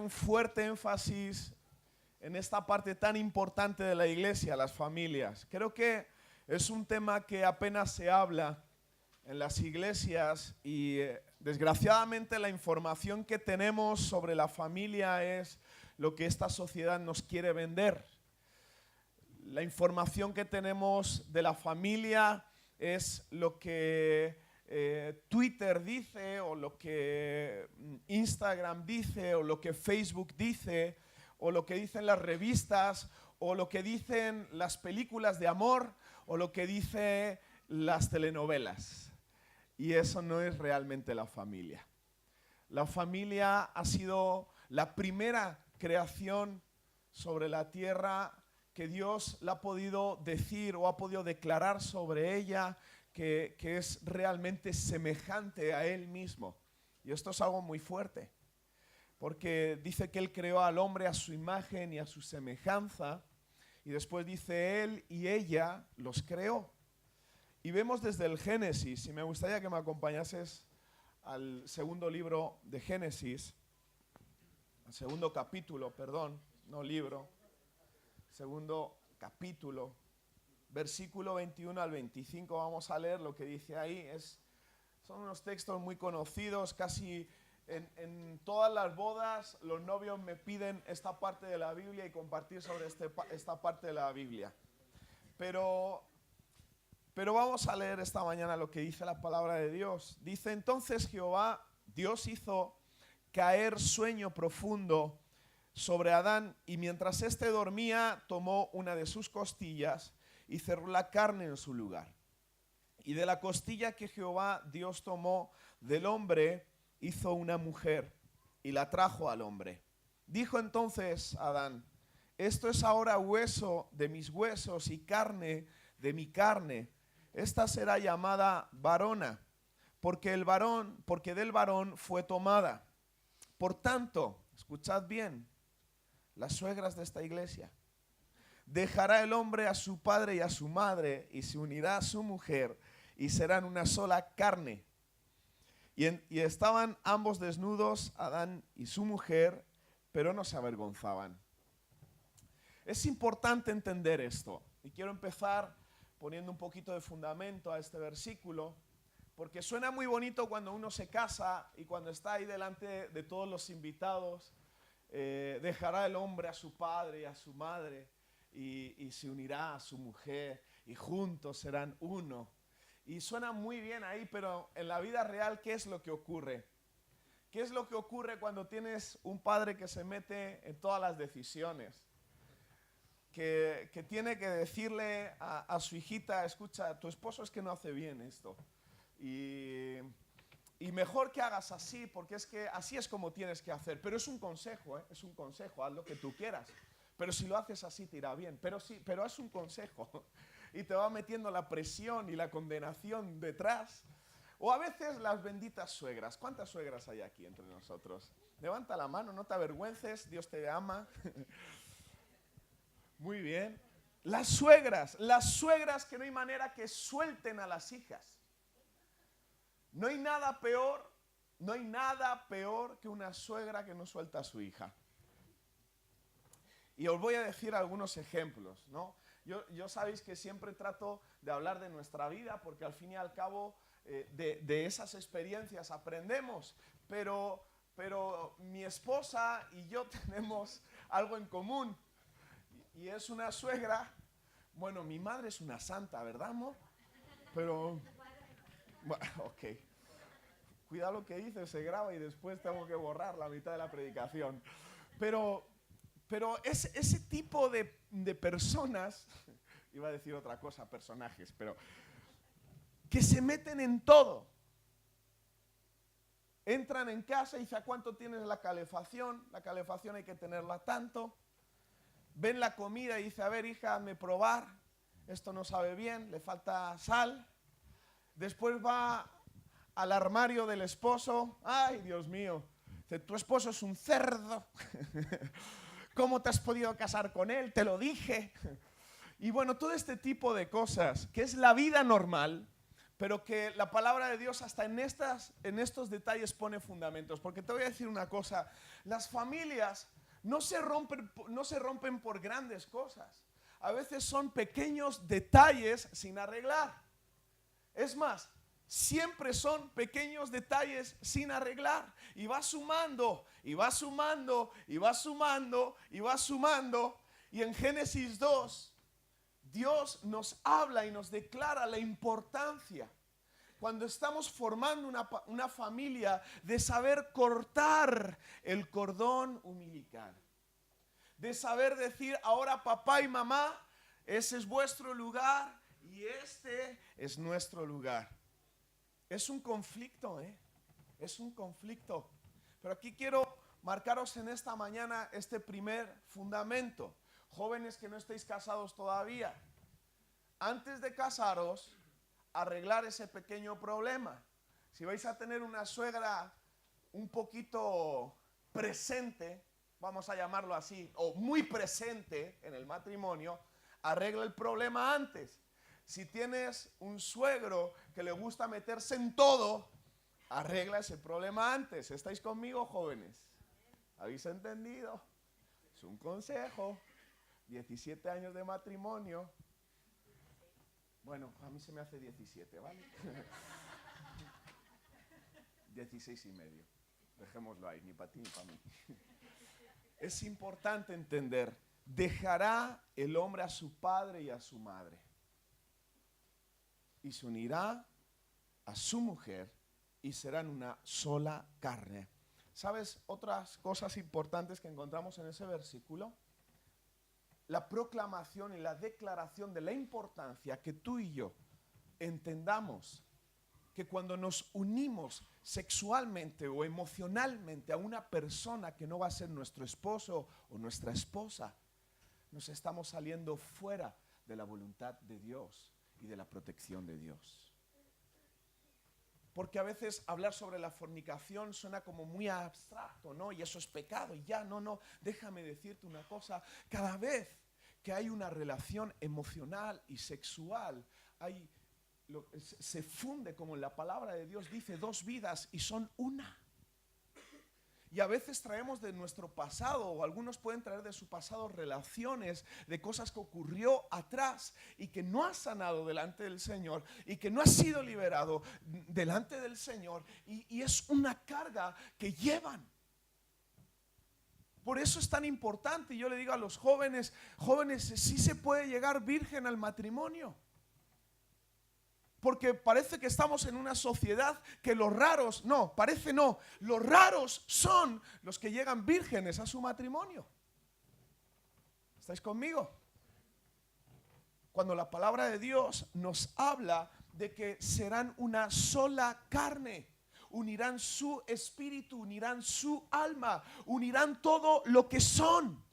un fuerte énfasis en esta parte tan importante de la iglesia, las familias. Creo que es un tema que apenas se habla en las iglesias y desgraciadamente la información que tenemos sobre la familia es lo que esta sociedad nos quiere vender. La información que tenemos de la familia es lo que Twitter dice, o lo que Instagram dice, o lo que Facebook dice, o lo que dicen las revistas, o lo que dicen las películas de amor, o lo que dicen las telenovelas. Y eso no es realmente la familia. La familia ha sido la primera creación sobre la tierra que Dios la ha podido decir o ha podido declarar sobre ella que es realmente semejante a Él mismo. Y esto es algo muy fuerte, porque dice que Él creó al hombre a su imagen y a su semejanza, y después dice Él y ella los creó. Y vemos desde el Génesis, y me gustaría que me acompañases al segundo libro de Génesis, al segundo capítulo, perdón, no libro, segundo capítulo, versículo 21 al 25, vamos a leer lo que dice ahí. Son unos textos muy conocidos, casi en todas las bodas los novios me piden esta parte de la Biblia y compartir sobre esta parte de la Biblia. Pero vamos a leer esta mañana lo que dice la palabra de Dios. Dice: entonces Jehová, Dios, hizo caer sueño profundo sobre Adán, y mientras éste dormía, tomó una de sus costillas y cerró la carne en su lugar. Y de la costilla que Jehová Dios tomó del hombre, hizo una mujer y la trajo al hombre. Dijo entonces Adán: esto es ahora hueso de mis huesos y carne de mi carne. Esta será llamada varona, porque del varón fue tomada. Por tanto, escuchad bien, las suegras de esta iglesia: dejará el hombre a su padre y a su madre, y se unirá a su mujer, y serán una sola carne. Y estaban ambos desnudos, Adán y su mujer, pero no se avergonzaban. Es importante entender esto, y quiero empezar poniendo un poquito de fundamento a este versículo, porque suena muy bonito cuando uno se casa y cuando está ahí delante de todos los invitados. Dejará el hombre a su padre y a su madre, y se unirá a su mujer, y juntos serán uno. Y suena muy bien ahí, pero en la vida real, ¿qué es lo que ocurre? ¿Qué es lo que ocurre cuando tienes un padre que se mete en todas las decisiones? Que tiene que decirle a su hijita: escucha, tu esposo es que no hace bien esto. Y mejor que hagas así, porque es que así es como tienes que hacer. Pero es un consejo, es un consejo, haz lo que tú quieras. Pero si lo haces así te irá bien. Pero es un consejo. Y te va metiendo la presión y la condenación detrás. O a veces las benditas suegras. ¿Cuántas suegras hay aquí entre nosotros? Levanta la mano, no te avergüences, Dios te ama. Muy bien. Las suegras que no hay manera que suelten a las hijas. No hay nada peor que una suegra que no suelta a su hija. Y os voy a decir algunos ejemplos, ¿no? Yo sabéis que siempre trato de hablar de nuestra vida, porque al fin y al cabo de esas experiencias aprendemos, pero mi esposa y yo tenemos algo en común, y es una suegra. Bueno, mi madre es una santa, ¿verdad, amor? Pero, bueno, ok. Cuidado lo que dice, se graba y después tengo que borrar la mitad de la predicación. Pero ese tipo de personas, iba a decir otra cosa, personajes, pero que se meten en todo. Entran en casa y dicen: ¿a cuánto tienes la calefacción? La calefacción hay que tenerla tanto. Ven la comida y dice: a ver, hija, hazme probar. Esto no sabe bien, le falta sal. Después va al armario del esposo. ¡Ay, Dios mío! Dice: tu esposo es un cerdo. ¿Cómo te has podido casar con él? Te lo dije. Y bueno, todo este tipo de cosas, que es la vida normal, pero que la palabra de Dios hasta en estos detalles pone fundamentos. Porque te voy a decir una cosa, las familias no se rompen por grandes cosas. A veces son pequeños detalles sin arreglar. Es más, siempre son pequeños detalles sin arreglar. Y va sumando, y va sumando, y va sumando, y va sumando. Y en Génesis 2, Dios nos habla y nos declara la importancia, cuando estamos formando una familia, de saber cortar el cordón umbilical. De saber decir, ahora papá y mamá, ese es vuestro lugar y este es nuestro lugar. Es un conflicto, es un conflicto. Pero aquí quiero marcaros en esta mañana este primer fundamento. Jóvenes que no estéis casados todavía, antes de casaros, arreglar ese pequeño problema. Si vais a tener una suegra un poquito presente, vamos a llamarlo así, o muy presente en el matrimonio, arregla el problema antes. Si tienes un suegro que le gusta meterse en todo, arregla ese problema antes. ¿Estáis conmigo, jóvenes? ¿Habéis entendido? Es un consejo. 17 años de matrimonio. Bueno, a mí se me hace 17, ¿vale? 16 y medio. Dejémoslo ahí, ni para ti ni para mí. Es importante entender, dejará el hombre a su padre y a su madre, y se unirá a su mujer, y serán una sola carne. ¿Sabes otras cosas importantes que encontramos en ese versículo? La proclamación y la declaración de la importancia que tú y yo entendamos que cuando nos unimos sexualmente o emocionalmente a una persona que no va a ser nuestro esposo o nuestra esposa, nos estamos saliendo fuera de la voluntad de Dios y de la protección de Dios. Porque a veces hablar sobre la fornicación suena como muy abstracto, ¿no? Y eso es pecado, y ya, no. Déjame decirte una cosa. Cada vez que hay una relación emocional y sexual, se funde, como la palabra de Dios dice, dos vidas y son una. Y a veces traemos de nuestro pasado, o algunos pueden traer de su pasado relaciones de cosas que ocurrió atrás y que no ha sanado delante del Señor y que no ha sido liberado delante del Señor, y es una carga que llevan. Por eso es tan importante, y yo le digo a los jóvenes, sí se puede llegar virgen al matrimonio. Porque parece que estamos en una sociedad que los raros son los que llegan vírgenes a su matrimonio. ¿Estáis conmigo? Cuando la palabra de Dios nos habla de que serán una sola carne, unirán su espíritu, unirán su alma, unirán todo lo que son.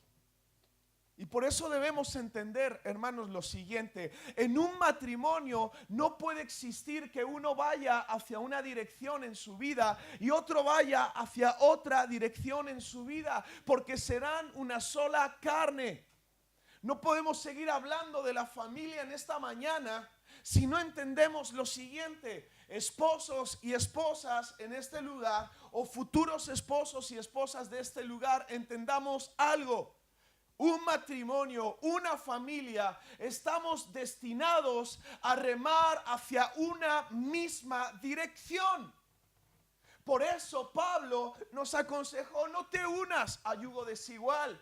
Y por eso debemos entender, hermanos, lo siguiente: en un matrimonio no puede existir que uno vaya hacia una dirección en su vida y otro vaya hacia otra dirección en su vida, porque serán una sola carne. No podemos seguir hablando de la familia en esta mañana si no entendemos lo siguiente. Esposos y esposas en este lugar, o futuros esposos y esposas de este lugar, entendamos algo. Un matrimonio, una familia, estamos destinados a remar hacia una misma dirección. Por eso Pablo nos aconsejó: no te unas a yugo desigual.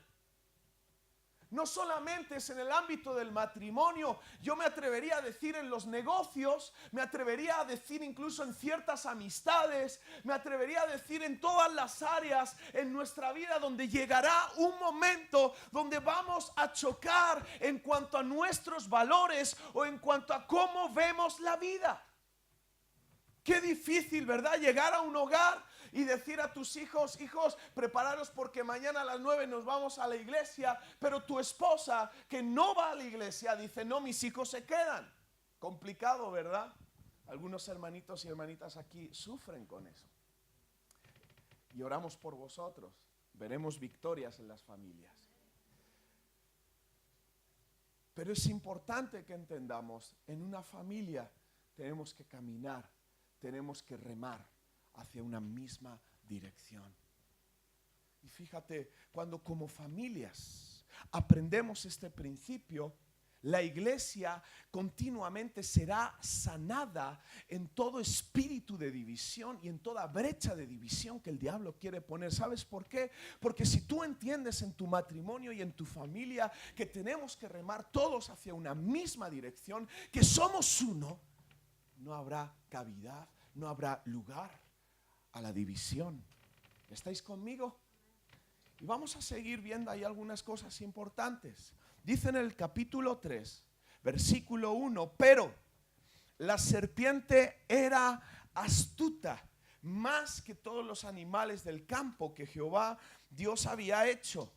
No solamente es en el ámbito del matrimonio, yo me atrevería a decir en los negocios, me atrevería a decir incluso en ciertas amistades, me atrevería a decir en todas las áreas en nuestra vida donde llegará un momento donde vamos a chocar en cuanto a nuestros valores o en cuanto a cómo vemos la vida. Qué difícil, ¿verdad? Llegar a un hogar y decir a tus hijos: hijos, prepararos porque mañana a las 9 nos vamos a la iglesia, pero tu esposa, que no va a la iglesia, dice: no, mis hijos se quedan. Complicado, ¿verdad? Algunos hermanitos y hermanitas aquí sufren con eso. Y oramos por vosotros. Veremos victorias en las familias. Pero es importante que entendamos, en una familia tenemos que caminar, tenemos que remar hacia una misma dirección. Y fíjate, cuando como familias aprendemos este principio, la iglesia continuamente será sanada en todo espíritu de división y en toda brecha de división que el diablo quiere poner. ¿Sabes por qué? Porque si tú entiendes en tu matrimonio y en tu familia que tenemos que remar todos hacia una misma dirección, que somos uno, no habrá cavidad, no habrá lugar a la división. ¿Estáis conmigo? Y vamos a seguir viendo ahí algunas cosas importantes. Dice en el capítulo 3, versículo 1, pero la serpiente era astuta, más que todos los animales del campo que Jehová Dios había hecho,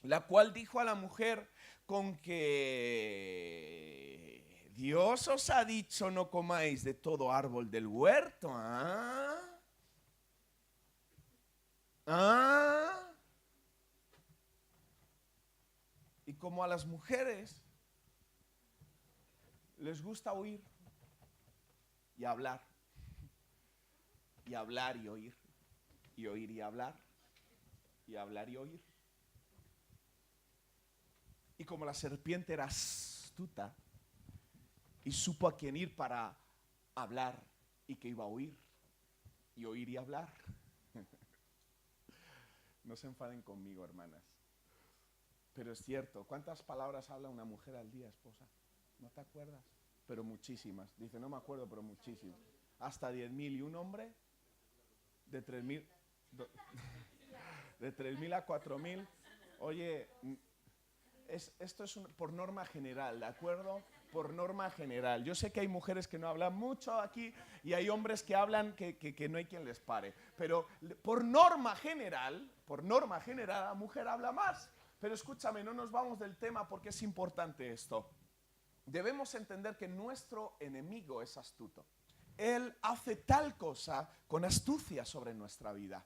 la cual dijo a la mujer, con que Dios os ha dicho no comáis de todo árbol del huerto. Y como a las mujeres les gusta oír y hablar y hablar y oír y oír y hablar y hablar y oír. Y como la serpiente era astuta y supo a quién ir para hablar y que iba a oír y hablar. No se enfaden conmigo, hermanas. Pero es cierto, ¿cuántas palabras habla una mujer al día, esposa? ¿No te acuerdas? Pero muchísimas. Dice, no me acuerdo, pero muchísimas. Hasta 10.000. ¿Y un hombre? De 3.000. De 3.000 a 4.000. Oye, esto es por norma general, ¿de acuerdo? Por norma general. Yo sé que hay mujeres que no hablan mucho aquí y hay hombres que hablan que no hay quien les pare. Pero por norma general, la mujer habla más. Pero escúchame, no nos vamos del tema porque es importante esto. Debemos entender que nuestro enemigo es astuto. Él hace tal cosa con astucia sobre nuestra vida.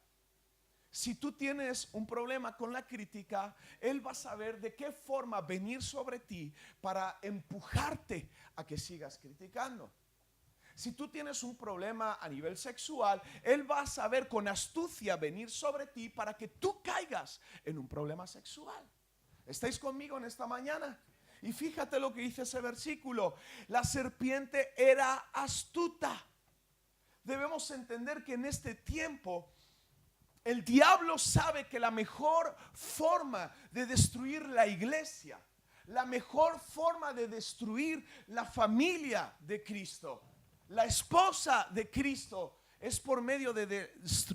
Si tú tienes un problema con la crítica, Él va a saber de qué forma venir sobre ti para empujarte a que sigas criticando. Si tú tienes un problema a nivel sexual, Él va a saber con astucia venir sobre ti para que tú caigas en un problema sexual. ¿Estáis conmigo en esta mañana? Y fíjate lo que dice ese versículo. La serpiente era astuta. Debemos entender que en este tiempo el diablo sabe que la mejor forma de destruir la iglesia, la mejor forma de destruir la familia de Cristo, la esposa de Cristo, es por medio de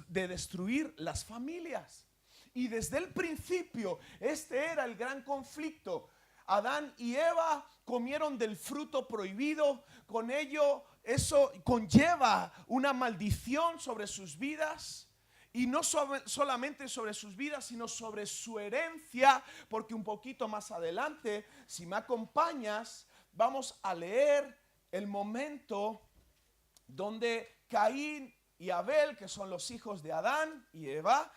destruir las familias. Y desde el principio este era el gran conflicto. Adán y Eva comieron del fruto prohibido. Con ello, eso conlleva una maldición sobre sus vidas. Y no solamente sobre sus vidas, sino sobre su herencia. Porque un poquito más adelante, si me acompañas, vamos a leer el momento donde Caín y Abel, que son los hijos de Adán y Eva,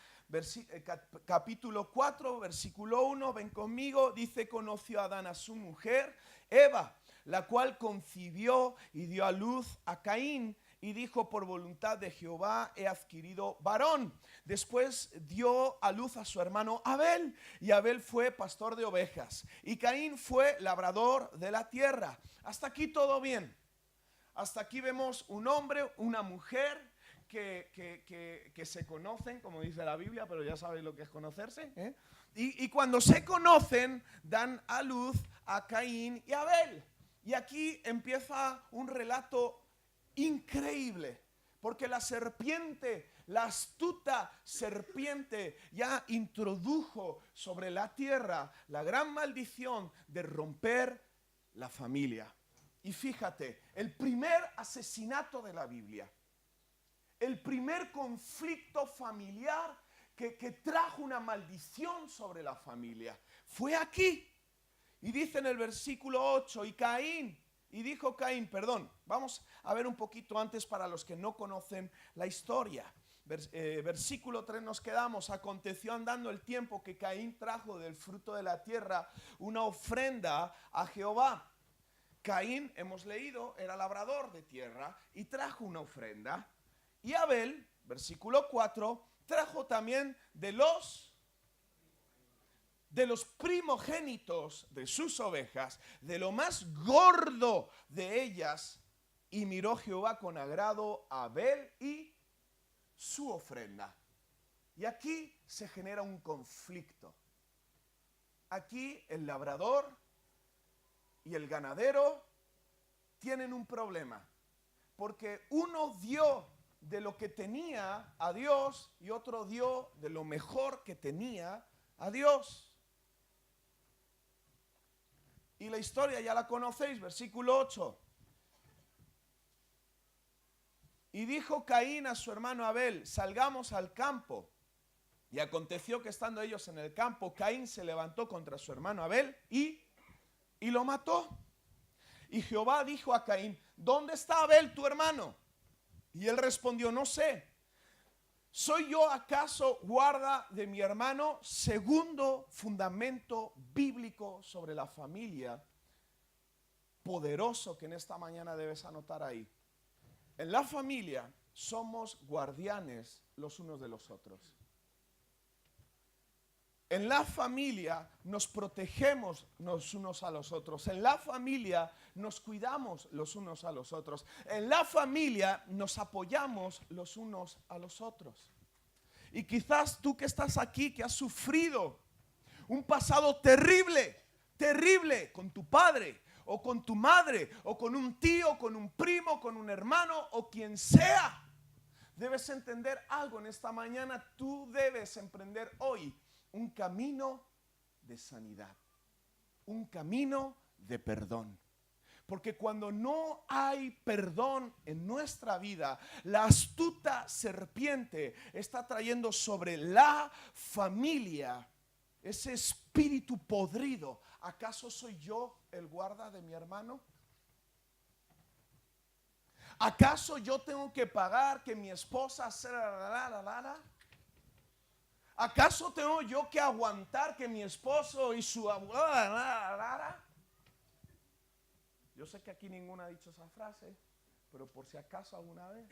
capítulo 4, versículo 1, ven conmigo, dice, conoció Adán a su mujer, Eva, la cual concibió y dio a luz a Caín, y dijo, por voluntad de Jehová he adquirido varón. Después dio a luz a su hermano Abel, y Abel fue pastor de ovejas, y Caín fue labrador de la tierra. Hasta aquí todo bien. Hasta aquí vemos un hombre, una mujer que se conocen, como dice la Biblia, pero ya sabéis lo que es conocerse, ¿eh? Y cuando se conocen, dan a luz a Caín y Abel. Y aquí empieza un relato increíble, porque la serpiente, la astuta serpiente, ya introdujo sobre la tierra la gran maldición de romper la familia. Y fíjate, el primer asesinato de la Biblia, el primer conflicto familiar que trajo una maldición sobre la familia, fue aquí. Y dice en el versículo 8, vamos a ver un poquito antes para los que no conocen la historia. Versículo 3 nos quedamos. Aconteció andando el tiempo que Caín trajo del fruto de la tierra una ofrenda a Jehová. Caín, hemos leído, era labrador de tierra y trajo una ofrenda. Y Abel, versículo 4, trajo también de los primogénitos de sus ovejas, de lo más gordo de ellas, y miró Jehová con agrado a Abel y su ofrenda. Y aquí se genera un conflicto. Aquí el labrador y el ganadero tienen un problema, porque uno dio de lo que tenía a Dios y otro dio de lo mejor que tenía a Dios. Y la historia ya la conocéis, versículo 8. Y dijo Caín a su hermano Abel, salgamos al campo. Y aconteció que estando ellos en el campo, Caín se levantó contra su hermano Abel y lo mató. Y Jehová dijo a Caín, ¿dónde está Abel tu hermano? Y él respondió, no sé. ¿Soy yo acaso guarda de mi hermano? Segundo fundamento bíblico sobre la familia, poderoso que en esta mañana debes anotar ahí. En la familia somos guardianes los unos de los otros. En la familia nos protegemos los unos a los otros. En la familia nos cuidamos los unos a los otros. En la familia nos apoyamos los unos a los otros. Y quizás tú que estás aquí, que has sufrido un pasado terrible, terrible con tu padre o con tu madre o con un tío, con un primo, con un hermano o quien sea, debes entender algo en esta mañana. Tú debes emprender hoy un camino de sanidad, un camino de perdón. Porque cuando no hay perdón en nuestra vida, la astuta serpiente está trayendo sobre la familia ese espíritu podrido. ¿Acaso soy yo el guarda de mi hermano? ¿Acaso yo tengo que pagar que mi esposa sea... ¿Acaso tengo yo que aguantar que mi esposo y su abuela... Yo sé que aquí ninguno ha dicho esa frase, pero por si acaso alguna vez.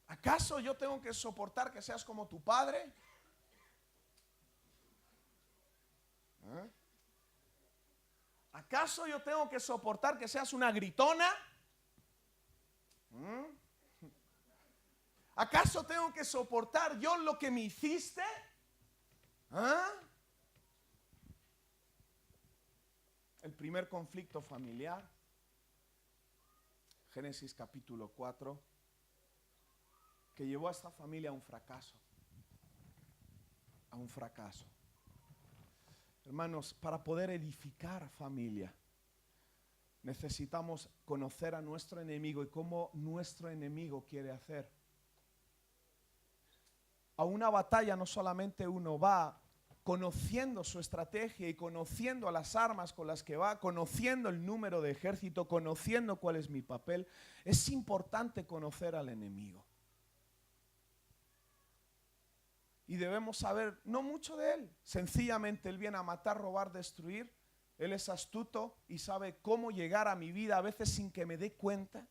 ¿Acaso yo tengo que soportar que seas como tu padre? ¿Eh? ¿Acaso yo tengo que soportar que seas una gritona? ¿Eh? ¿Acaso tengo que soportar yo lo que me hiciste? ¿Ah? El primer conflicto familiar, Génesis capítulo 4, que llevó a esta familia a un fracaso. A un fracaso. Hermanos, para poder edificar familia, necesitamos conocer a nuestro enemigo y cómo nuestro enemigo quiere hacer. A una batalla no solamente uno va conociendo su estrategia y conociendo a las armas con las que va, conociendo el número de ejército, conociendo cuál es mi papel. Es importante conocer al enemigo. Y debemos saber no mucho de él. Sencillamente él viene a matar, robar, destruir. Él es astuto y sabe cómo llegar a mi vida, a veces sin que me dé cuenta.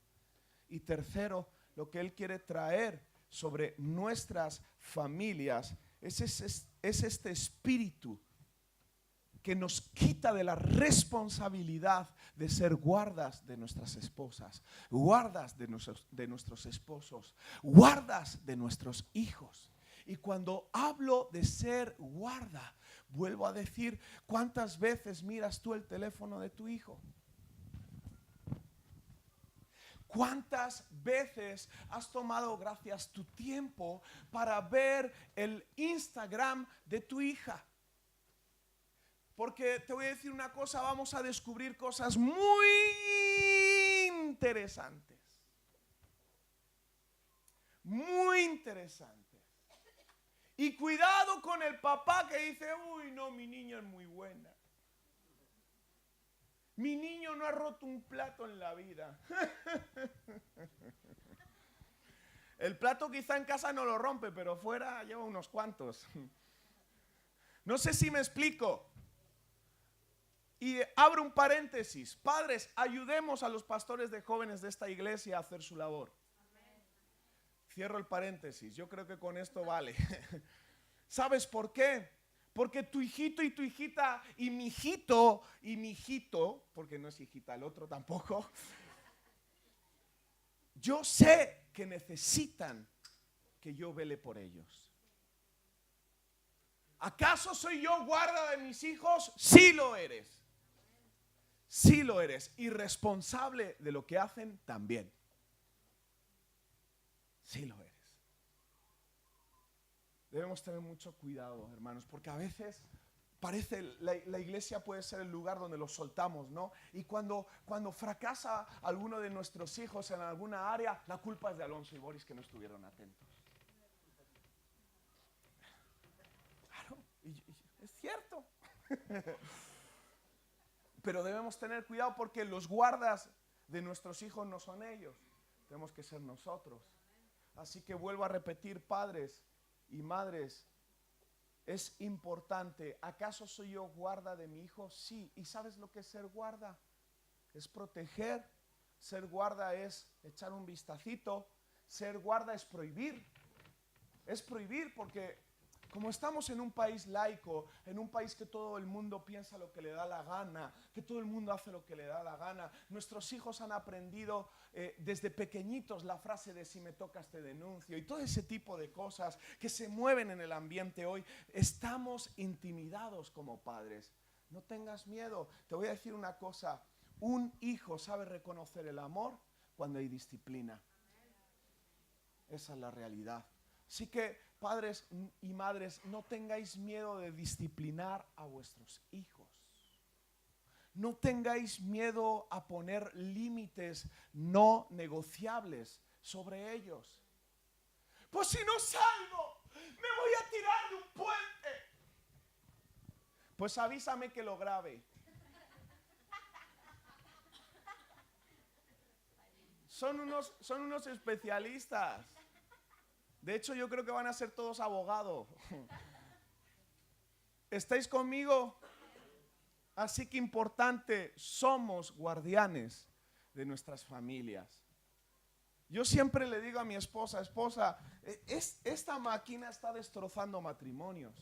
Y tercero, lo que él quiere traer sobre nuestras familias es este espíritu que nos quita de la responsabilidad de ser guardas de nuestras esposas, guardas de nuestros esposos, guardas de nuestros hijos. Y cuando hablo de ser guarda, vuelvo a decir, ¿cuántas veces miras tú el teléfono de tu hijo? ¿Cuántas veces has tomado, gracias, tu tiempo para ver el Instagram de tu hija? Porque te voy a decir una cosa, vamos a descubrir cosas muy interesantes. Muy interesantes. Y cuidado con el papá que dice, uy, no, mi niña es muy buena. Mi niño no ha roto un plato en la vida. El plato quizá en casa no lo rompe, pero fuera lleva unos cuantos. No sé si me explico. Y abro un paréntesis. Padres, ayudemos a los pastores de jóvenes de esta iglesia a hacer su labor. Cierro el paréntesis. Yo creo que con esto vale. ¿Sabes por qué? Porque tu hijito y tu hijita y mi hijito, porque no es hijita el otro tampoco, yo sé que necesitan que yo vele por ellos. ¿Acaso soy yo guarda de mis hijos? Sí lo eres. Sí lo eres. Y responsable de lo que hacen también. Sí lo eres. Debemos tener mucho cuidado, hermanos, porque a veces parece la iglesia puede ser el lugar donde los soltamos, ¿no? Y cuando fracasa alguno de nuestros hijos en alguna área, la culpa es de Alonso y Boris que no estuvieron atentos. Claro, es cierto. Pero debemos tener cuidado porque los guardas de nuestros hijos no son ellos. Tenemos que ser nosotros. Así que vuelvo a repetir, padres y madres, es importante. ¿Acaso soy yo guarda de mi hijo? Sí. ¿Y sabes lo que es ser guarda? Es proteger. Ser guarda es echar un vistacito. Ser guarda es prohibir. Es prohibir porque como estamos en un país laico, en un país que todo el mundo piensa lo que le da la gana, que todo el mundo hace lo que le da la gana, nuestros hijos han aprendido desde pequeñitos la frase de si me tocas te denuncio y todo ese tipo de cosas que se mueven en el ambiente hoy. Estamos intimidados como padres. No tengas miedo. Te voy a decir una cosa. Un hijo sabe reconocer el amor cuando hay disciplina. Esa es la realidad. Así que, padres y madres, no tengáis miedo de disciplinar a vuestros hijos. No tengáis miedo a poner límites no negociables sobre ellos. Pues si no salgo, me voy a tirar de un puente. Pues avísame que lo grabe. Son unos especialistas. De hecho, yo creo que van a ser todos abogados. ¿Estáis conmigo? Así que importante, somos guardianes de nuestras familias. Yo siempre le digo a mi esposa, esta máquina está destrozando matrimonios.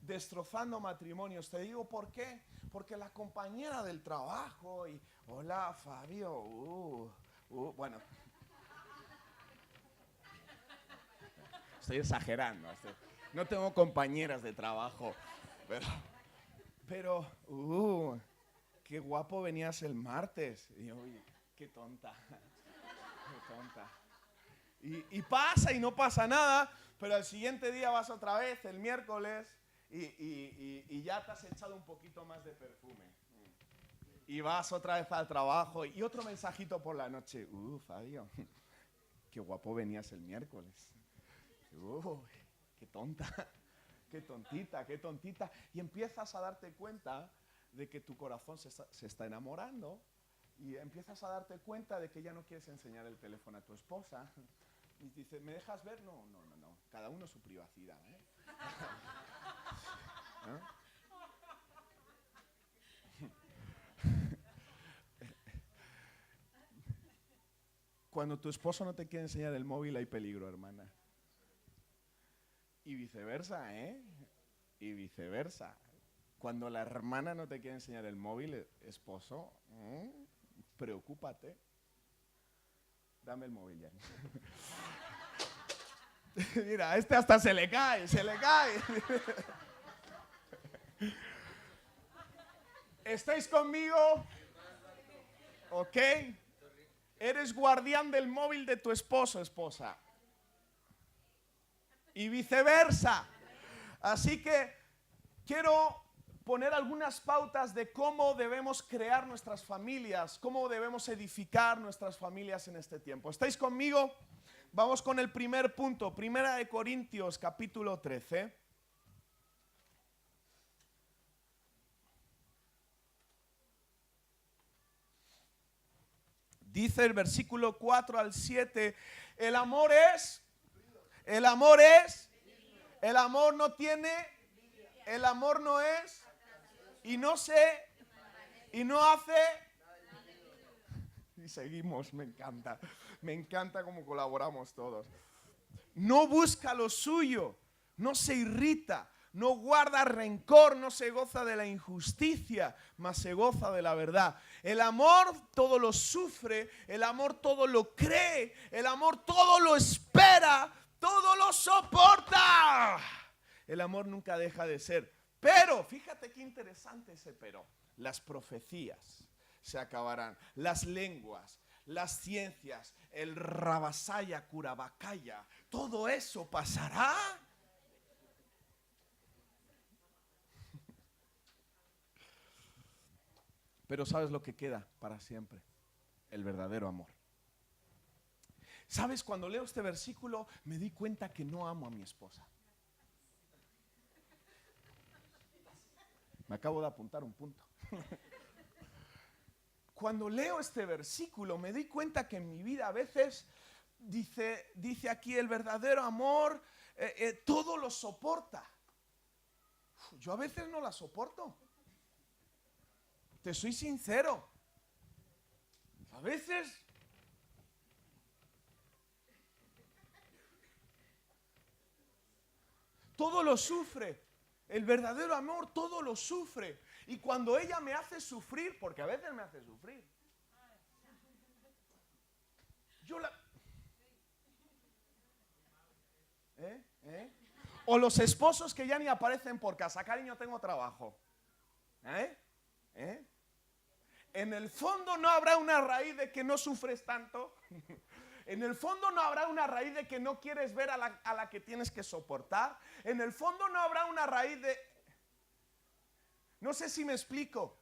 Destrozando matrimonios. Te digo por qué. Porque la compañera del trabajo y, hola Fabio, bueno. Estoy exagerando. No tengo compañeras de trabajo. Pero, qué guapo venías el martes. Y yo, uy, qué tonta. Qué tonta. Y pasa y no pasa nada, pero al siguiente día vas otra vez, el miércoles, y ya te has echado un poquito más de perfume. Y vas otra vez al trabajo y otro mensajito por la noche. Fabio, qué guapo venías el miércoles. Qué tonta, qué tontita, qué tontita. Y empiezas a darte cuenta de que tu corazón se está enamorando y empiezas a darte cuenta de que ya no quieres enseñar el teléfono a tu esposa. Y dices, ¿me dejas ver? No. Cada uno su privacidad, ¿eh? ¿No? Cuando tu esposo no te quiere enseñar el móvil hay peligro, hermana. Y viceversa, ¿eh? Y viceversa. Cuando la hermana no te quiere enseñar el móvil, esposo, preocúpate. Dame el móvil ya. Mira, a este hasta se le cae. ¿Estáis conmigo? ¿Ok? Eres guardián del móvil de tu esposo, esposa. Y viceversa. Así que quiero poner algunas pautas de cómo debemos crear nuestras familias, cómo debemos edificar nuestras familias en este tiempo. ¿Estáis conmigo? Vamos con el primer punto, 1 Corintios capítulo 13. Dice el versículo 4 al 7, el amor no tiene, el amor no es, Y no sé, y no hace. Y seguimos, me encanta cómo colaboramos todos. No busca lo suyo, no se irrita, no guarda rencor, no se goza de la injusticia, mas se goza de la verdad. El amor todo lo sufre, el amor todo lo cree, el amor todo lo espera, todo lo soporta. El amor nunca deja de ser. Pero, fíjate qué interesante ese pero. Las profecías se acabarán, las lenguas, las ciencias, el rabasaya, curabacaya, todo eso pasará. Pero ¿sabes lo que queda para siempre? El verdadero amor. ¿Sabes? Cuando leo este versículo me di cuenta que no amo a mi esposa. Me acabo de apuntar un punto. Cuando leo este versículo me di cuenta que en mi vida a veces dice aquí el verdadero amor todo lo soporta. Yo a veces no la soporto. Te soy sincero. A veces todo lo sufre. El verdadero amor todo lo sufre. Y cuando ella me hace sufrir, porque a veces me hace sufrir, yo la... O los esposos que ya ni aparecen por casa. Cariño, tengo trabajo. En el fondo no habrá una raíz de que no sufres tanto. En el fondo no habrá una raíz de que no quieres ver a la que tienes que soportar. En el fondo no habrá una raíz de... No sé si me explico.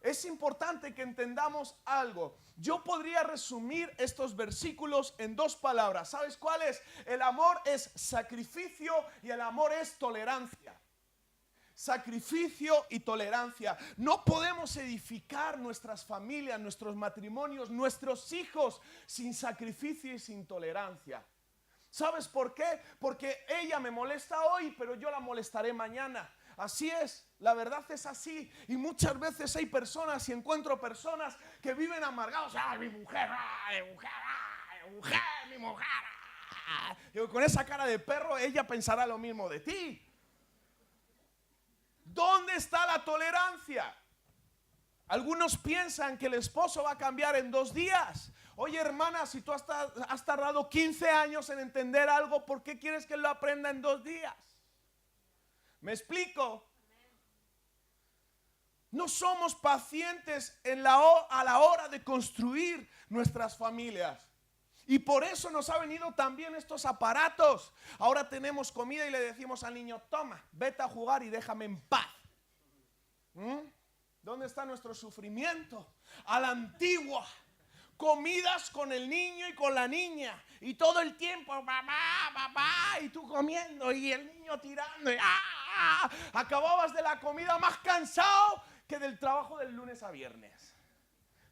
Es importante que entendamos algo. Yo podría resumir estos versículos en dos palabras. ¿Sabes cuáles? El amor es sacrificio y el amor es tolerancia. Sacrificio y tolerancia. No podemos edificar nuestras familias, nuestros matrimonios, nuestros hijos sin sacrificio y sin tolerancia. ¿Sabes por qué? Porque ella me molesta hoy, pero yo la molestaré mañana. Así es, la verdad es así. Y muchas veces hay personas y encuentro personas que viven amargados. ¡Ay, mi mujer! ¡Ay, mi mujer! ¡Ay, mi mujer! ¡Mi mujer! Y con esa cara de perro, ella pensará lo mismo de ti. ¿Dónde está la tolerancia? Algunos piensan que el esposo va a cambiar en 2 días. Oye, hermana, si tú has tardado 15 años en entender algo, ¿por qué quieres que lo aprenda en 2 días? ¿Me explico? No somos pacientes a la hora de construir nuestras familias. Y por eso nos ha venido también estos aparatos. Ahora tenemos comida y le decimos al niño, toma, vete a jugar y déjame en paz. ¿Dónde está nuestro sufrimiento? A la antigua. Comidas con el niño y con la niña. Y todo el tiempo, papá, papá, y tú comiendo y el niño tirando. Y, acababas de la comida más cansado que del trabajo del lunes a viernes.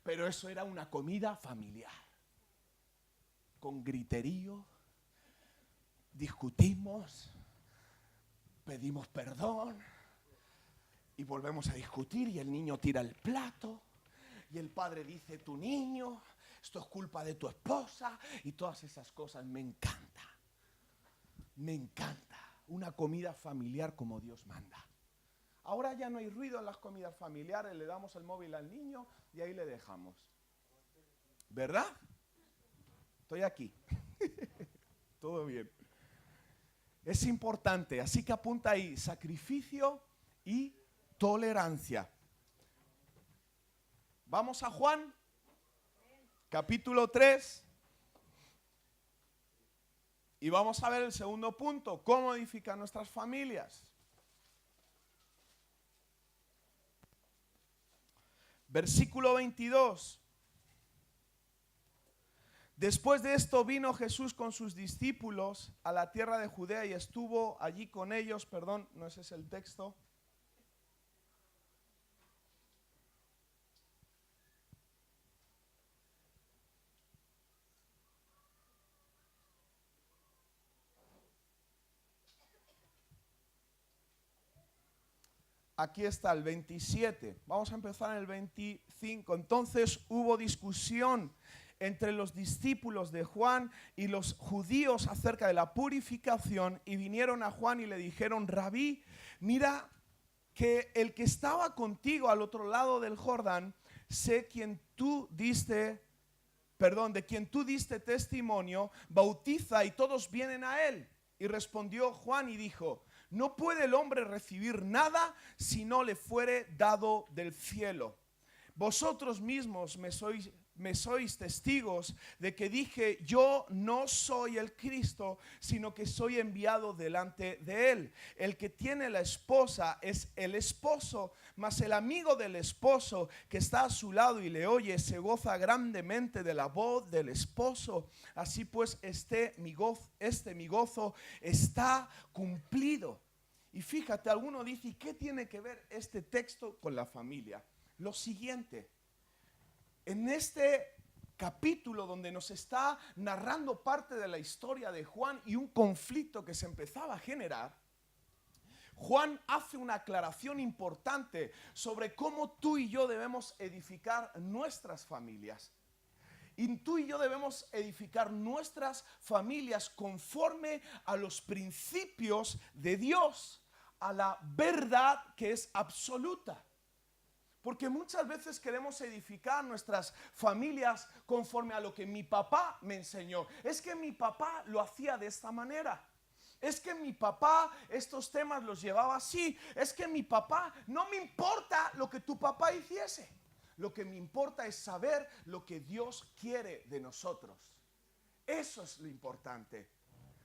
Pero eso era una comida familiar. Con griterío, discutimos, pedimos perdón y volvemos a discutir y el niño tira el plato y el padre dice, tu niño, esto es culpa de tu esposa y todas esas cosas. Me encanta una comida familiar como Dios manda. Ahora ya no hay ruido en las comidas familiares, le damos el móvil al niño y ahí le dejamos. ¿Verdad? Estoy aquí. Todo bien. Es importante, así que apunta ahí, sacrificio y tolerancia. Vamos a Juan, capítulo 3. Y vamos a ver el segundo punto, cómo edificar nuestras familias. Versículo 22. Después de esto vino Jesús con sus discípulos a la tierra de Judea y estuvo allí con ellos. Perdón, no ese es el texto. aquí está el 27. Vamos a empezar en el 25. Entonces hubo discusión entre los discípulos de Juan y los judíos acerca de la purificación, y vinieron a Juan y le dijeron: Rabí, mira que el que estaba contigo al otro lado del Jordán, de quien tú diste testimonio, bautiza y todos vienen a él. Y respondió Juan y dijo: no puede el hombre recibir nada si no le fuere dado del cielo. Vosotros mismos me sois testigos de que dije: yo no soy el Cristo, sino que soy enviado delante de él. El que tiene la esposa es el esposo, mas el amigo del esposo que está a su lado y le oye se goza grandemente de la voz del esposo. Así pues mi gozo está cumplido. Y fíjate, alguno dice: ¿y qué tiene que ver este texto con la familia? Lo siguiente: en este capítulo donde nos está narrando parte de la historia de Juan y un conflicto que se empezaba a generar, Juan hace una aclaración importante sobre cómo tú y yo debemos edificar nuestras familias. Y tú y yo debemos edificar nuestras familias conforme a los principios de Dios, a la verdad que es absoluta. Porque muchas veces queremos edificar nuestras familias conforme a lo que mi papá me enseñó. Es que mi papá lo hacía de esta manera. Es que mi papá estos temas los llevaba así. Es que mi papá, no me importa lo que tu papá hiciese. Lo que me importa es saber lo que Dios quiere de nosotros. Eso es lo importante.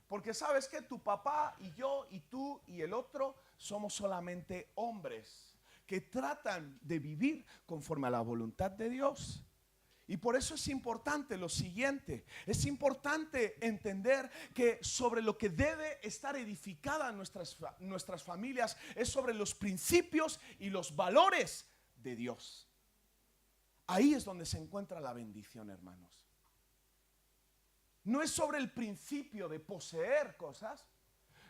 Porque sabes que tu papá y yo y tú y el otro somos solamente hombres que tratan de vivir conforme a la voluntad de Dios. Y por eso es importante lo siguiente: es importante entender que sobre lo que debe estar edificada nuestras familias es sobre los principios y los valores de Dios. Ahí es donde se encuentra la bendición, hermanos. No es sobre el principio de poseer cosas.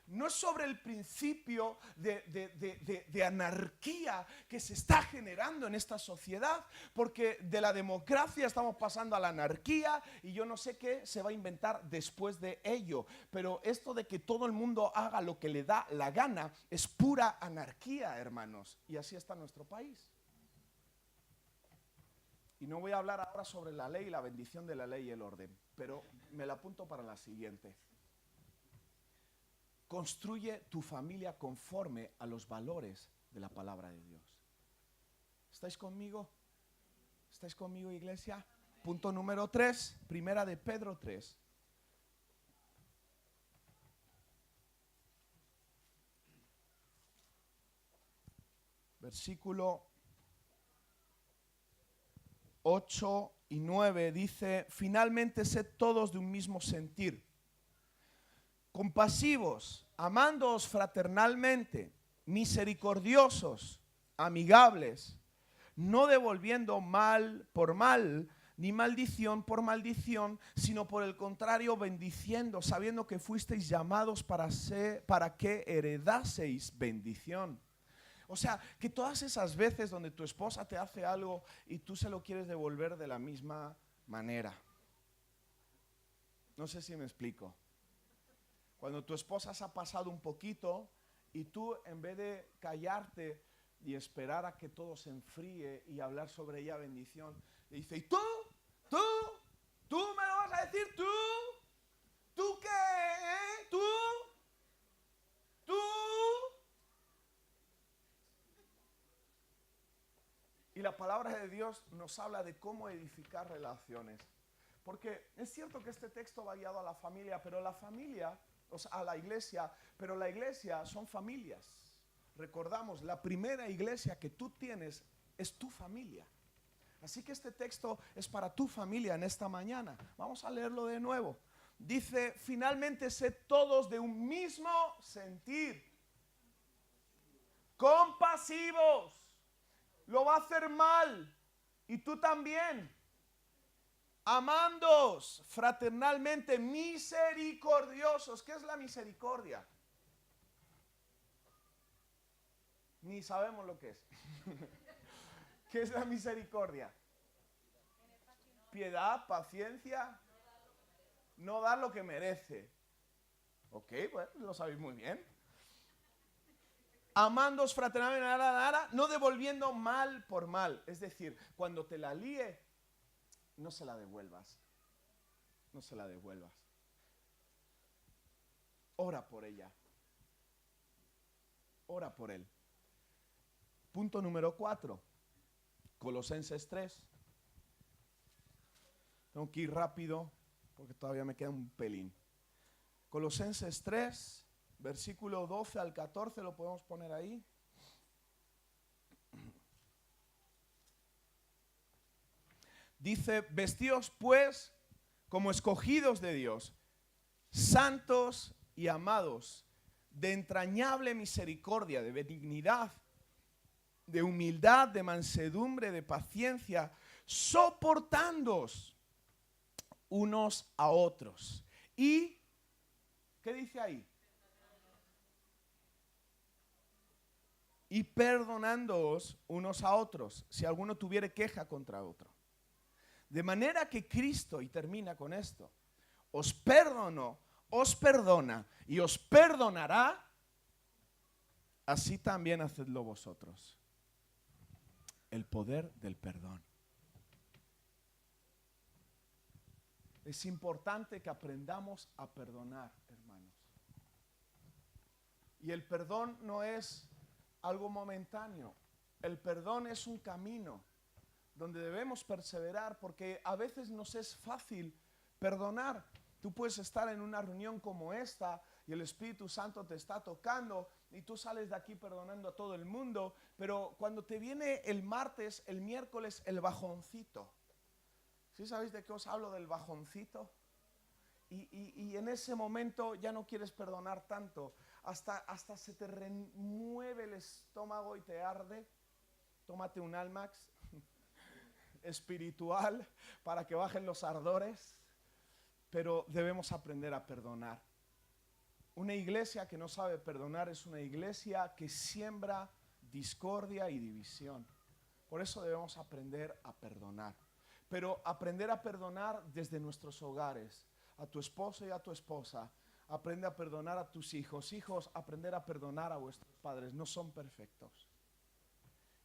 No es sobre el principio de anarquía que se está generando en esta sociedad, porque de la democracia estamos pasando a la anarquía y yo no sé qué se va a inventar después de ello. Pero esto de que todo el mundo haga lo que le da la gana es pura anarquía, hermanos. Y así está nuestro país. Y no voy a hablar ahora sobre la ley, la bendición de la ley y el orden, pero me la apunto para la siguiente. Construye tu familia conforme a los valores de la palabra de Dios. ¿Estáis conmigo? ¿Estáis conmigo, iglesia? Punto número 3, primera de Pedro 3. Versículo 8 y 9 dice: finalmente sed todos de un mismo sentir, compasivos, amándoos fraternalmente, misericordiosos, amigables, no devolviendo mal por mal, ni maldición por maldición, sino por el contrario bendiciendo, sabiendo que fuisteis llamados para que heredaseis bendición. O sea, que todas esas veces donde tu esposa te hace algo y tú se lo quieres devolver de la misma manera. No sé si me explico. Cuando tu esposa se ha pasado un poquito y tú, en vez de callarte y esperar a que todo se enfríe y hablar sobre ella bendición, le dice: ¿y tú? ¿Tú me lo vas a decir? ¿Tú qué? ¿Tú? Y la palabra de Dios nos habla de cómo edificar relaciones. Porque es cierto que este texto va guiado a la familia, pero la familia, o sea, a la iglesia, pero la iglesia son familias. Recordamos, la primera iglesia que tú tienes es tu familia. Así que este texto es para tu familia en esta mañana. Vamos a leerlo de nuevo. Dice: finalmente sed todos de un mismo sentir, compasivos. Lo va a hacer mal y tú también. Amándoos fraternalmente, misericordiosos. ¿Qué es la misericordia? Ni sabemos lo que es. ¿Qué es la misericordia? Piedad, paciencia, no dar lo que merece. Ok, pues lo sabéis muy bien. Amándoos fraternalmente, no devolviendo mal por mal. Es decir, cuando te la líe, no se la devuelvas. No se la devuelvas. Ora por ella. Ora por él. Punto número 4. Colosenses 3. Tengo que ir rápido porque todavía me queda un pelín. Colosenses 3, versículo 12 al 14, lo podemos poner ahí. Dice, vestíos pues como escogidos de Dios, santos y amados, de entrañable misericordia, de benignidad, de humildad, de mansedumbre, de paciencia, soportándoos unos a otros. Y, ¿qué dice ahí? Y perdonándoos unos a otros, si alguno tuviere queja contra otro. De manera que Cristo, y termina con esto, os perdonó, os perdona y os perdonará, así también hacedlo vosotros. El poder del perdón. Es importante que aprendamos a perdonar, hermanos. Y el perdón no es algo momentáneo. El perdón es un camino donde debemos perseverar, porque a veces nos es fácil perdonar. Tú puedes estar en una reunión como esta y el Espíritu Santo te está tocando y tú sales de aquí perdonando a todo el mundo, pero cuando te viene el martes, el miércoles, el bajoncito. ¿Sí sabéis de qué os hablo del bajoncito? Y en ese momento ya no quieres perdonar tanto, hasta se te remueve el estómago y te arde. Tómate un Almax espiritual para que bajen los ardores, pero debemos aprender a perdonar. Una iglesia que no sabe perdonar es una iglesia que siembra discordia y división. Por eso debemos aprender a perdonar, pero aprender a perdonar desde nuestros hogares. A tu esposo y a tu esposa, aprende a perdonar a tus hijos. Hijos, aprender a perdonar a vuestros padres, no son perfectos.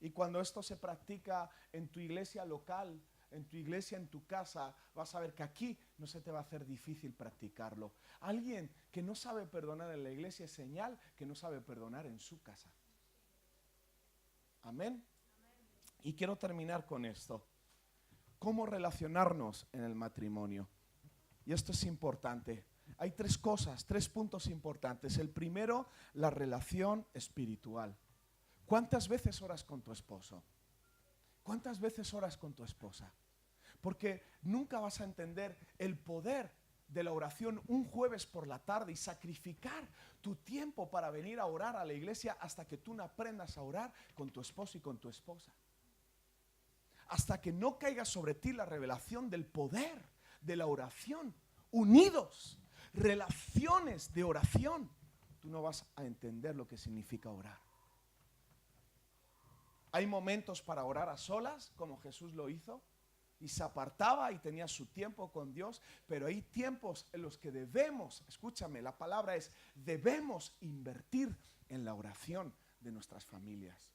Y cuando esto se practica en tu iglesia local, en tu iglesia, en tu casa, vas a ver que aquí no se te va a hacer difícil practicarlo. Alguien que no sabe perdonar en la iglesia es señal que no sabe perdonar en su casa. Amén. Y quiero terminar con esto. ¿Cómo relacionarnos en el matrimonio? Y esto es importante. Hay tres cosas, tres puntos importantes. El primero, la relación espiritual. ¿Cuántas veces oras con tu esposo? ¿Cuántas veces oras con tu esposa? Porque nunca vas a entender el poder de la oración un jueves por la tarde y sacrificar tu tiempo para venir a orar a la iglesia hasta que tú no aprendas a orar con tu esposo y con tu esposa. Hasta que no caiga sobre ti la revelación del poder de la oración, unidos, relaciones de oración, tú no vas a entender lo que significa orar. Hay momentos para orar a solas, como Jesús lo hizo, y se apartaba y tenía su tiempo con Dios, pero hay tiempos en los que debemos, escúchame, la palabra es, debemos invertir en la oración de nuestras familias.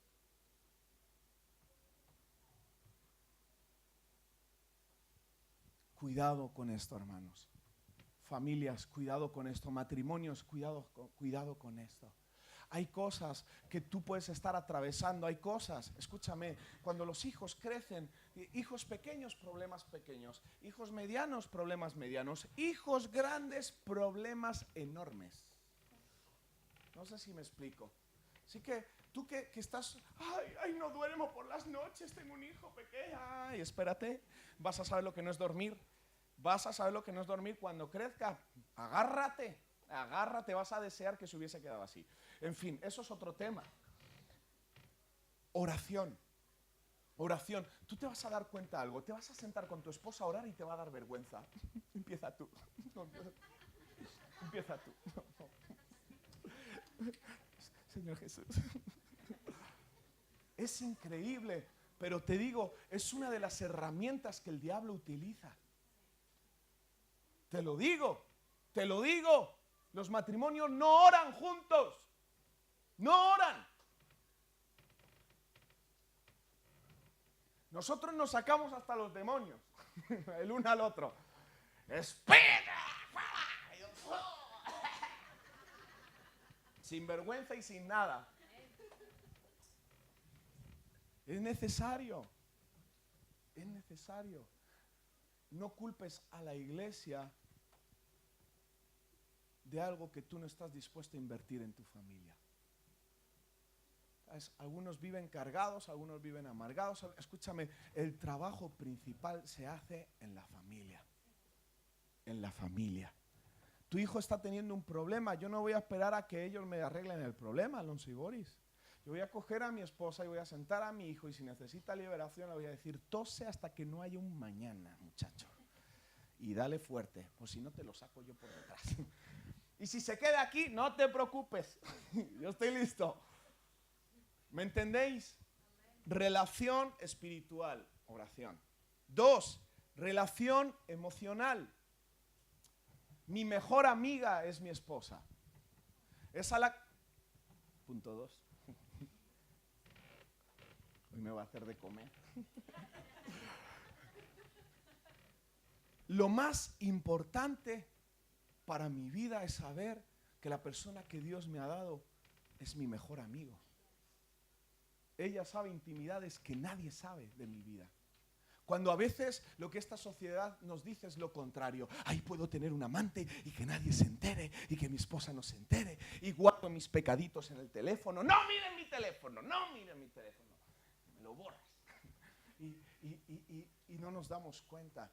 Cuidado con esto, hermanos. Familias, cuidado con esto. Matrimonios, cuidado con esto. Hay cosas que tú puedes estar atravesando. Hay cosas, escúchame, cuando los hijos crecen, hijos pequeños, problemas pequeños. Hijos medianos, problemas medianos. Hijos grandes, problemas enormes. No sé si me explico. Así que tú que estás, ay, no duermo por las noches, tengo un hijo pequeño. Ay, espérate, vas a saber lo que no es dormir. Vas a saber lo que no es dormir cuando crezca. Agárrate, vas a desear que se hubiese quedado así. En fin, eso es otro tema. Oración. Tú te vas a dar cuenta de algo. Te vas a sentar con tu esposa a orar y te va a dar vergüenza. Empieza tú. Empieza tú. Señor Jesús. Es increíble, pero te digo, es una de las herramientas que el diablo utiliza. Te lo digo, te lo digo. Los matrimonios no oran juntos. No oran. Nosotros nos sacamos hasta los demonios, el uno al otro. ¡Espera! Sin vergüenza y sin nada. Es necesario. Es necesario. No culpes a la iglesia de algo que tú no estás dispuesto a invertir en tu familia. ¿Sabes? Algunos viven cargados, algunos viven amargados. Escúchame, el trabajo principal se hace en la familia. En la familia. Tu hijo está teniendo un problema. Yo no voy a esperar a que ellos me arreglen el problema, Alonso y Boris. Yo voy a coger a mi esposa y voy a sentar a mi hijo y si necesita liberación le voy a decir, tose hasta que no haya un mañana, muchacho. Y dale fuerte, o si no te lo saco yo por detrás. Y si se queda aquí, no te preocupes. Yo estoy listo. ¿Me entendéis? Relación espiritual, oración. 2, relación emocional. Mi mejor amiga es mi esposa. Esa la... Punto 2. Hoy me va a hacer de comer. Lo más importante para mi vida es saber que la persona que Dios me ha dado es mi mejor amigo. Ella sabe intimidades que nadie sabe de mi vida. Cuando a veces lo que esta sociedad nos dice es lo contrario. Ay, puedo tener un amante y que nadie se entere y que mi esposa no se entere y guardo mis pecaditos en el teléfono. No miren mi teléfono, no miren mi teléfono. Me lo borras. Y no nos damos cuenta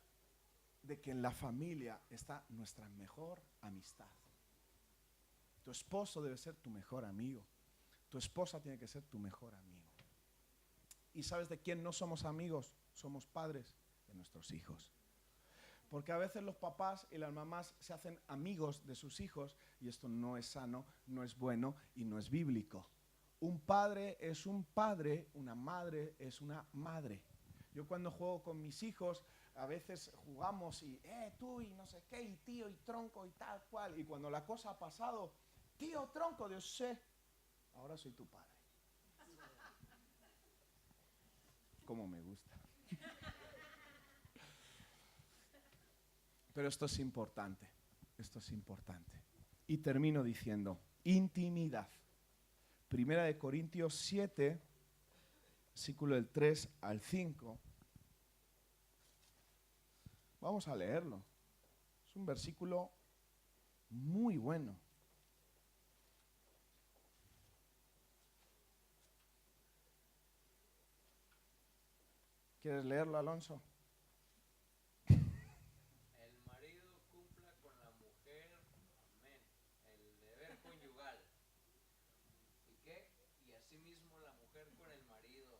de que en la familia está nuestra mejor amistad. Tu esposo debe ser tu mejor amigo. Tu esposa tiene que ser tu mejor amigo. ¿Y sabes de quién no somos amigos? Somos padres de nuestros hijos. Porque a veces los papás y las mamás se hacen amigos de sus hijos y esto no es sano, no es bueno y no es bíblico. Un padre es un padre, una madre es una madre. Yo cuando juego con mis hijos, a veces jugamos y tú y no sé qué, y tío y tronco y tal cual. Y cuando la cosa ha pasado, tío, tronco, Dios sé, ahora soy tu padre. Cómo me gusta. Pero esto es importante, esto es importante. Y termino diciendo, intimidad. Primera de Corintios 7, versículo del 3 al 5. Vamos a leerlo. Es un versículo muy bueno. ¿Quieres leerlo, Alonso? El marido cumpla con la mujer, amén, el deber conyugal. ¿Y qué? Y asimismo la mujer con el marido,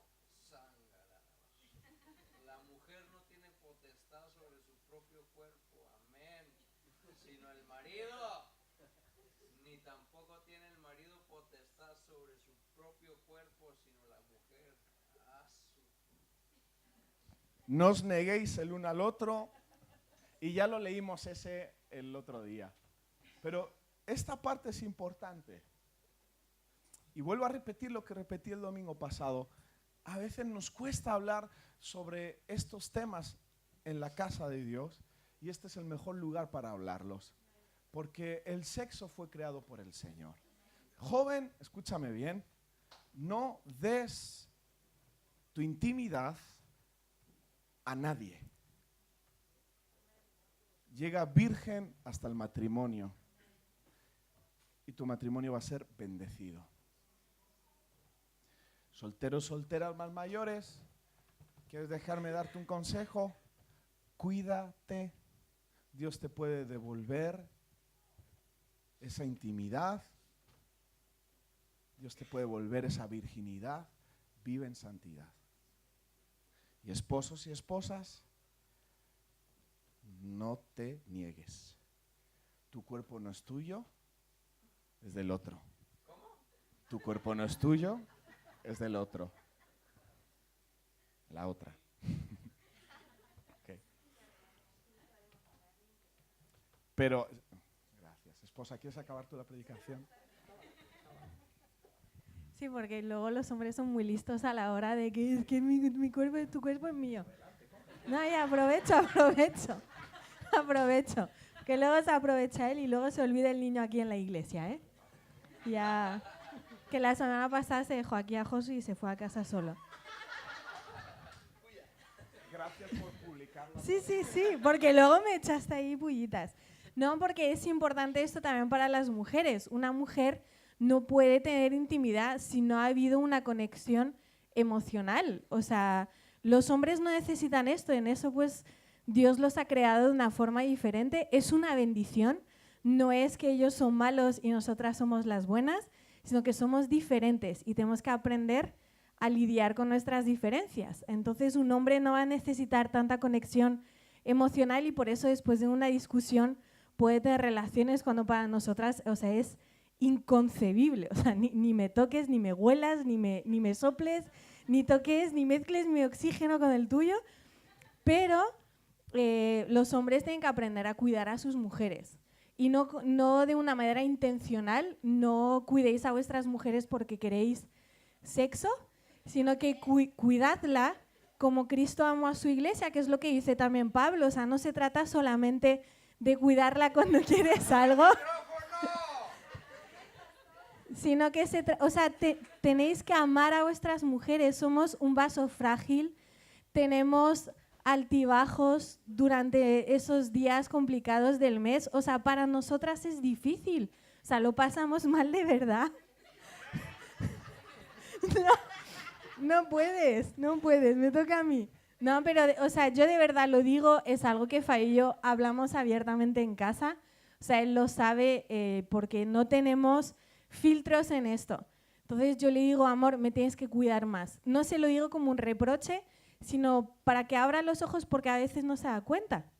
zángara. La mujer no tiene potestad sobre su propio cuerpo, amén, sino el marido. Ni tampoco tiene el marido potestad sobre su propio cuerpo, sino la mujer. No os neguéis el uno al otro. Y ya lo leímos ese el otro día. Pero esta parte es importante. Y vuelvo a repetir lo que repetí el domingo pasado. A veces nos cuesta hablar sobre estos temas en la casa de Dios. Y este es el mejor lugar para hablarlos. Porque el sexo fue creado por el Señor. Joven, escúchame bien. No des tu intimidad a nadie. Llega virgen hasta el matrimonio y tu matrimonio va a ser bendecido. Solteros, solteras más mayores, ¿quieres dejarme darte un consejo? Cuídate. Dios te puede devolver esa intimidad. Dios te puede devolver esa virginidad. Vive en santidad. Y esposos y esposas, no te niegues. Tu cuerpo no es tuyo, es del otro. Tu cuerpo no es tuyo, es del otro. La otra. Okay. Pero, gracias. Esposa, ¿quieres acabar tú la predicación? Sí, porque luego los hombres son muy listos a la hora de que es que mi cuerpo, tu cuerpo es mío. No, ya, aprovecho. Que luego se aprovecha él y luego se olvida el niño aquí en la iglesia, ¿eh? Ya, que la semana pasada se dejó aquí a Josu y se fue a casa solo. Gracias por publicarlo. Sí, porque luego me echaste ahí pullitas. No, porque es importante esto también para las mujeres. Una mujer no puede tener intimidad si no ha habido una conexión emocional. O sea, los hombres no necesitan esto. En eso, pues, Dios los ha creado de una forma diferente. Es una bendición. No es que ellos son malos y nosotras somos las buenas, sino que somos diferentes y tenemos que aprender a lidiar con nuestras diferencias. Entonces, un hombre no va a necesitar tanta conexión emocional y por eso después de una discusión puede tener relaciones cuando para nosotras, o sea, es inconcebible. O sea, ni me toques, ni me huelas, ni me soples, ni toques, ni mezcles mi oxígeno con el tuyo. Pero los hombres tienen que aprender a cuidar a sus mujeres. Y no de una manera intencional, no cuidéis a vuestras mujeres porque queréis sexo, sino que cuidadla como Cristo amó a su iglesia, que es lo que dice también Pablo. O sea, no se trata solamente de cuidarla cuando quieres algo, sino que tenéis que amar a vuestras mujeres. Somos un vaso frágil, tenemos altibajos durante esos días complicados del mes. O sea, para nosotras es difícil. O sea, lo pasamos mal de verdad. No puedes, me toca a mí. No, pero, o sea, yo de verdad lo digo, es algo que Fay y yo hablamos abiertamente en casa. O sea, él lo sabe porque no tenemos filtros en esto. Entonces yo le digo, amor, me tienes que cuidar más. No se lo digo como un reproche, sino para que abra los ojos porque a veces no se da cuenta.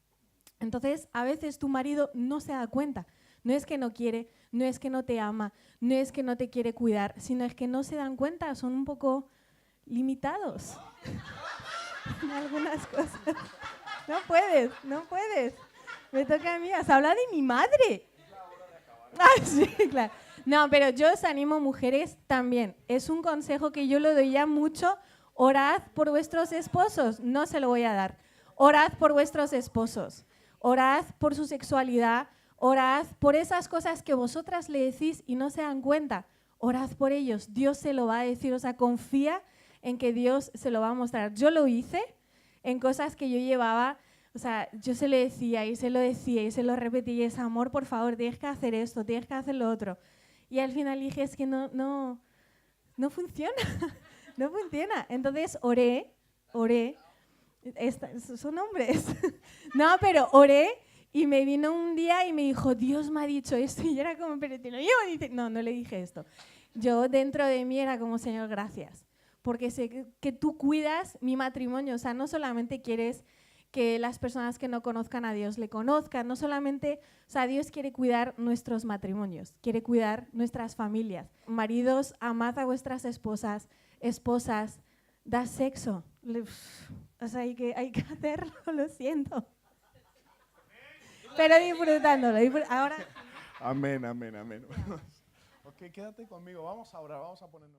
Entonces, a veces tu marido no se da cuenta. No es que no quiere, no es que no te ama, no es que no te quiere cuidar, sino es que no se dan cuenta, son un poco limitados en algunas cosas. No puedes. Me toca a mí. Has hablado de mi madre. Ah, sí, claro. No, pero yo os animo, mujeres, también. Es un consejo que yo lo doy ya mucho. Orad por vuestros esposos. No se lo voy a dar. Orad por vuestros esposos. Orad por su sexualidad. Orad por esas cosas que vosotras le decís y no se dan cuenta. Orad por ellos. Dios se lo va a decir. O sea, confía en que Dios se lo va a mostrar. Yo lo hice en cosas que yo llevaba. O sea, yo se lo decía y se lo decía y se lo repetía. Y es, amor, por favor, tienes que hacer esto, tienes que hacer lo otro. Y al final dije, es que no funciona. No funciona. Entonces oré. Son hombres. No, pero oré y me vino un día y me dijo, Dios me ha dicho esto. Y yo era como, pero te lo llevo. Y dice, no le dije esto. Yo dentro de mí era como, Señor, gracias. Porque sé que tú cuidas mi matrimonio. O sea, no solamente quieres que las personas que no conozcan a Dios le conozcan, no solamente, o sea, Dios quiere cuidar nuestros matrimonios, quiere cuidar nuestras familias. Maridos, amad a vuestras esposas, da sexo. O sea, hay que hacerlo, lo siento. Pero disfrutándolo. Ahora. Amén. Ok, quédate conmigo. Vamos a orar, vamos a ponernos.